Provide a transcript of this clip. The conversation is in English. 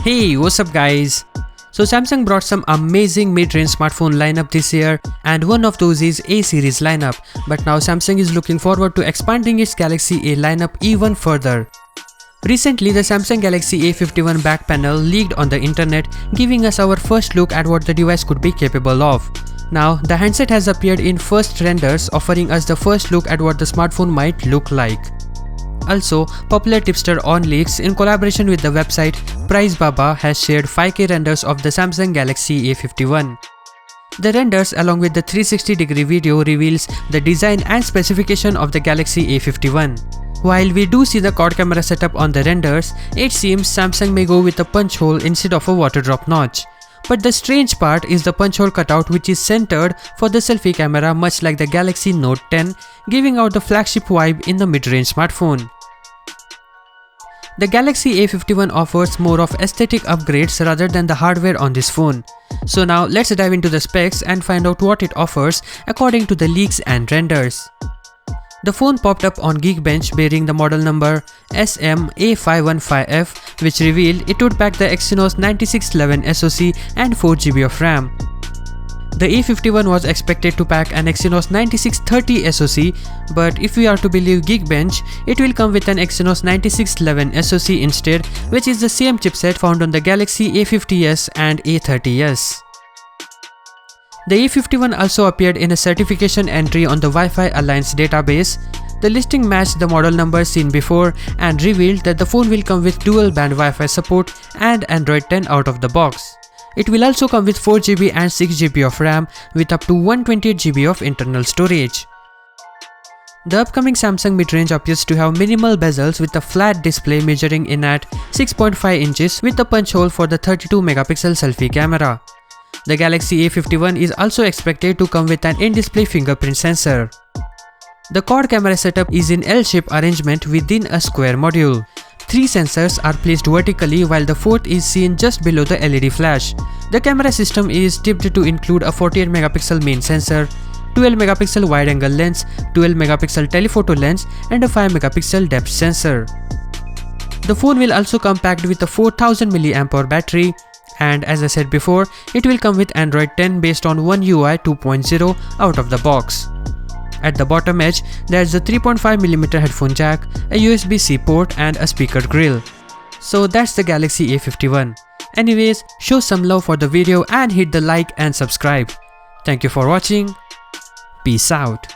Hey, what's up guys? So Samsung brought some amazing mid-range smartphone lineup this year, and one of those is A series lineup, but now Samsung is looking forward to expanding its Galaxy A lineup even further. Recently, the Samsung Galaxy A51 back panel leaked on the internet, giving us our first look at what the device could be capable of. Now, the handset has appeared in first renders, offering us the first look at what the smartphone might look like. Also, popular tipster OnLeaks in collaboration with the website PriceBaba has shared 5K renders of the Samsung Galaxy A51. The renders along with the 360-degree video reveals the design and specification of the Galaxy A51. While we do see the quad camera setup on the renders, it seems Samsung may go with a punch hole instead of a water drop notch. But the strange part is the punch hole cutout, which is centered for the selfie camera much like the Galaxy Note 10, giving out the flagship vibe in the mid-range smartphone. The Galaxy A51 offers more of aesthetic upgrades rather than the hardware on this phone. So now let's dive into the specs and find out what it offers according to the leaks and renders. The phone popped up on Geekbench bearing the model number SM-A515F, which revealed it would pack the Exynos 9611 SoC and 4GB of RAM. The A51 was expected to pack an Exynos 9630 SoC, but if we are to believe Geekbench, it will come with an Exynos 9611 SoC instead, which is the same chipset found on the Galaxy A50s and A30s. The A51 also appeared in a certification entry on the Wi-Fi Alliance database. The listing matched the model number seen before and revealed that the phone will come with dual-band Wi-Fi support and Android 10 out of the box. It will also come with 4GB and 6GB of RAM with up to 128GB of internal storage. The upcoming Samsung mid-range appears to have minimal bezels with a flat display measuring in at 6.5 inches with a punch hole for the 32-megapixel selfie camera. The Galaxy A51 is also expected to come with an in-display fingerprint sensor. The quad camera setup is in L-shape arrangement within a square module. 3 sensors are placed vertically while the fourth is seen just below the LED flash. The camera system is tipped to include a 48-megapixel main sensor, 12-megapixel wide-angle lens, 12-megapixel telephoto lens, and a 5-megapixel depth sensor. The phone will also come packed with a 4000 mAh battery, and as I said before, it will come with Android 10 based on One UI 2.0 out of the box. At the bottom edge, there is a 3.5mm headphone jack, a USB-C port, and a speaker grill. So that's the Galaxy A51. Anyways, show some love for the video and hit the like and subscribe. Thank you for watching. Peace out.